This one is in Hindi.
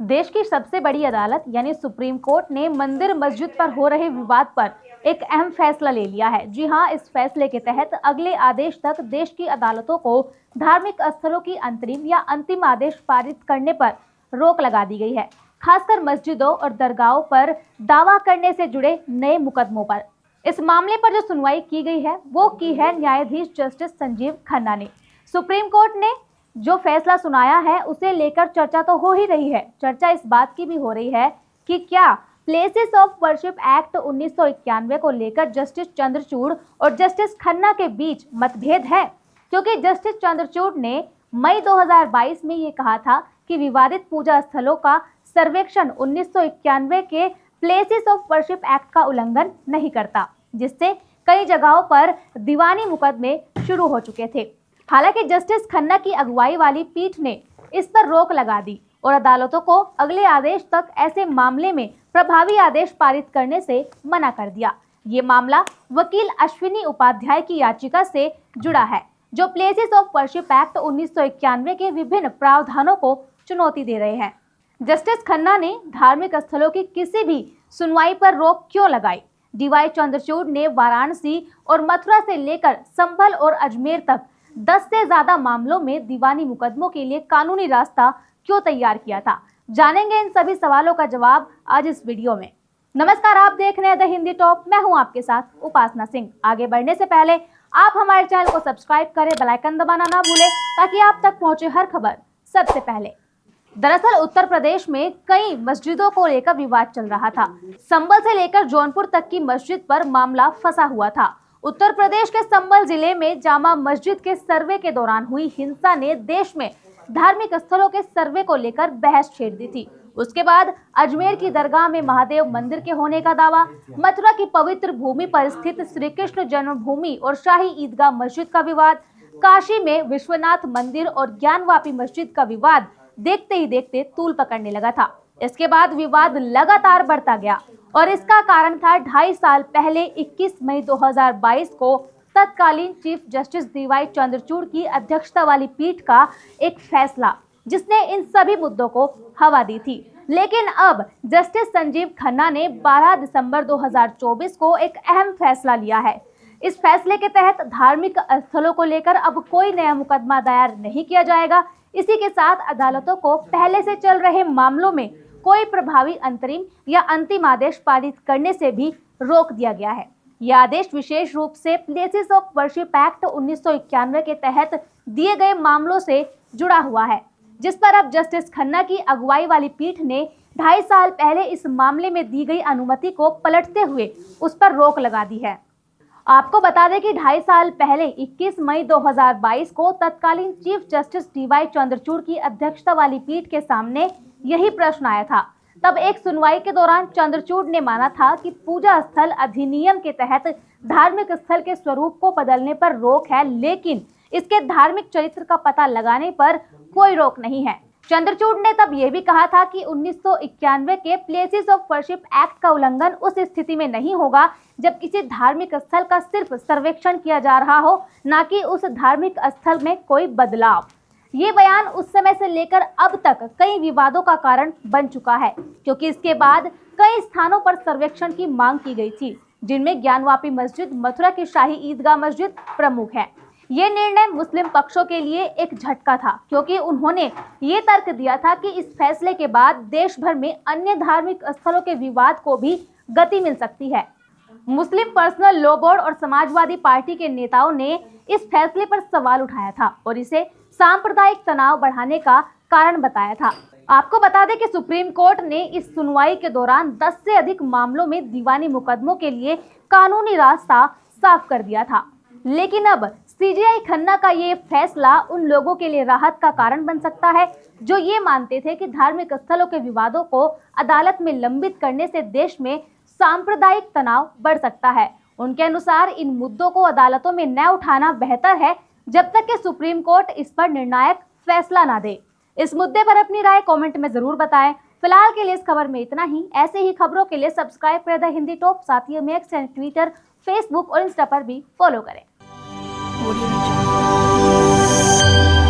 देश की सबसे बड़ी अदालत यानी सुप्रीम कोर्ट ने मंदिर मस्जिद पर हो रहे विवाद पर एक अहम फैसला ले लिया है। जी हां, इस फैसले के तहत अगले आदेश तक देश की अदालतों को धार्मिक स्थलों की अंतरिम या अंतिम आदेश पारित करने पर रोक लगा दी गई है, खासकर मस्जिदों और दरगाहों पर दावा करने से जुड़े नए मुकदमों पर। इस मामले पर जो सुनवाई की गई है वो की है न्यायाधीश जस्टिस संजीव खन्ना ने। सुप्रीम कोर्ट ने जो फैसला सुनाया है उसे लेकर चर्चा तो हो ही रही है। चर्चा इस बात की भी हो रही है कि क्या प्लेसेस ऑफ वर्शिप एक्ट 1991 को लेकर जस्टिस चंद्रचूड़ और जस्टिस खन्ना के बीच मतभेद है, क्योंकि जस्टिस चंद्रचूड़ ने मई 2022 में ये कहा था कि विवादित पूजा स्थलों का सर्वेक्षण 1991 के प्लेसेस ऑफ वर्शिप एक्ट का उल्लंघन नहीं करता, जिससे कई जगहों पर दीवानी मुकदमे शुरू हो चुके थे। हालांकि जस्टिस खन्ना की अगुवाई वाली पीठ ने इस पर रोक लगा दी और अदालतों को अगले आदेश तक ऐसे मामले में प्रभावी आदेश पारित करने से मना कर दिया। ये मामला वकील अश्विनी उपाध्याय की याचिका से जुड़ा है, जो प्लेसेस ऑफ वर्शिप एक्ट 1991 के विभिन्न प्रावधानों को चुनौती दे रहे हैं। जस्टिस खन्ना ने धार्मिक स्थलों की किसी भी सुनवाई पर रोक क्यों लगाई? डीवाई चंद्रचूड़ ने वाराणसी और मथुरा से लेकर संभल और अजमेर तक 10 से ज्यादा मामलों में दीवानी मुकदमों के लिए कानूनी रास्ता क्यों तैयार किया था? जानेंगे इन सभी सवालों का जवाब आज इस वीडियो में। नमस्कार, आप देख रहे हैं द हिंदी टॉप। मैं हूं आपके साथ उपासना सिंह। आगे बढ़ने से पहले आप हमारे चैनल को सब्सक्राइब करें, बेल आइकन दबाना ना भूलें ताकि आप तक पहुंचे हर खबर सबसे पहले। दरअसल उत्तर प्रदेश में कई मस्जिदों को लेकर विवाद चल रहा था। संभल से लेकर जौनपुर तक की मस्जिद पर मामला फंसा हुआ था। उत्तर प्रदेश के संभल जिले में जामा मस्जिद के सर्वे के दौरान हुई हिंसा ने देश में धार्मिक स्थलों के सर्वे को लेकर बहस छेड़ दी थी। उसके बाद अजमेर की दरगाह में महादेव मंदिर के होने का दावा, मथुरा की पवित्र भूमि पर स्थित श्री कृष्ण जन्मभूमि और शाही ईदगाह मस्जिद का विवाद, काशी में विश्वनाथ मंदिर और ज्ञानवापी मस्जिद का विवाद देखते ही देखते तूल पकड़ने लगा था। इसके बाद विवाद लगातार बढ़ता गया और इसका कारण था 2.5 साल पहले 21 मई 2022 को तत्कालीन चीफ जस्टिस डीवाई चंद्रचूड़ की अध्यक्षता वाली पीठ का एक फैसला, जिसने इन सभी मुद्दों को हवा दी थी। लेकिन अब जस्टिस संजीव खन्ना ने 12 दिसंबर 2024 को एक अहम फैसला लिया है। इस फैसले के तहत धार्मिक स्थलों को लेकर अब कोई नया मुकदमा दायर नहीं किया जाएगा। इसी के साथ अदालतों को पहले से चल रहे मामलों में कोई प्रभावी अंतरिम या अंतिम आदेश पारित करने से भी रोक दिया गया है। यह आदेश विशेष रूप से प्लेसेस ऑफ वर्शिप एक्ट 1991 के तहत दिए गए मामलों से जुड़ा हुआ है, जिस पर अब जस्टिस खन्ना की अगुवाई वाली पीठ ने 2.5 साल पहले इस मामले में दी गई अनुमति को पलटते हुए उस पर रोक लगा दी है। आपको बता दें कि 2.5 साल पहले 21 मई 2022 को तत्कालीन चीफ जस्टिस डीवाई चंद्रचूड़ की अध्यक्षता वाली पीठ के सामने यही प्रश्न आया था। तब एक सुनवाई के दौरान चंद्रचूड़ ने माना था कि पूजा स्थल अधिनियम के तहत धार्मिक स्थल के स्वरूप को बदलने पर रोक है, लेकिन इसके धार्मिक चरित्र का पता लगाने पर कोई रोक नहीं है। चंद्रचूड़ ने तब यह भी कहा था कि 1991 के प्लेसेस ऑफ वर्शिप एक्ट का उल्लंघन उस स्थिति में नहीं होगा जब किसी धार्मिक स्थल का सिर्फ सर्वेक्षण किया जा रहा हो, ना कि उस धार्मिक स्थल में कोई बदलाव। ये बयान उस समय से लेकर अब तक कई विवादों का कारण बन चुका है, क्योंकि इसके बाद कई स्थानों पर सर्वेक्षण की मांग की गई थी, जिनमें ज्ञानवापी मस्जिद, मथुरा की शाही ईदगाह मस्जिद प्रमुख है। ये निर्णय मुस्लिम पक्षों के लिए एक झटका था, क्योंकि उन्होंने ये तर्क दिया था कि इस फैसले के बाद देश भर में अन्य धार्मिक स्थलों के विवाद को भी गति मिल सकती है। मुस्लिम पर्सनल लॉ बोर्ड और समाजवादी पार्टी के नेताओं ने इस फैसले पर सवाल उठाया था और इसे सांप्रदायिक तनाव बढ़ाने का कारण बताया था। आपको बता दें कि सुप्रीम कोर्ट ने इस सुनवाई के दौरान 10 से अधिक मामलों में दीवानी मुकदमों के लिए कानूनी रास्ता साफ कर दिया था। लेकिन अब सीजेआई खन्ना का ये फैसला उन लोगों के लिए राहत का कारण बन सकता है जो ये मानते थे कि धार्मिक स्थलों के विवादों को अदालत में लंबित करने से देश में सांप्रदायिक तनाव बढ़ सकता है। उनके अनुसार इन मुद्दों को अदालतों में न उठाना बेहतर है जब तक कि सुप्रीम कोर्ट इस पर निर्णायक फैसला ना दे। इस मुद्दे पर अपनी राय कमेंट में जरूर बताएं। फिलहाल के लिए इस खबर में इतना ही। ऐसे ही खबरों के लिए सब्सक्राइब करें द हिंदी टॉप। साथ ही हमें एक्स, ट्विटर, फेसबुक और इंस्टा पर भी फॉलो करें।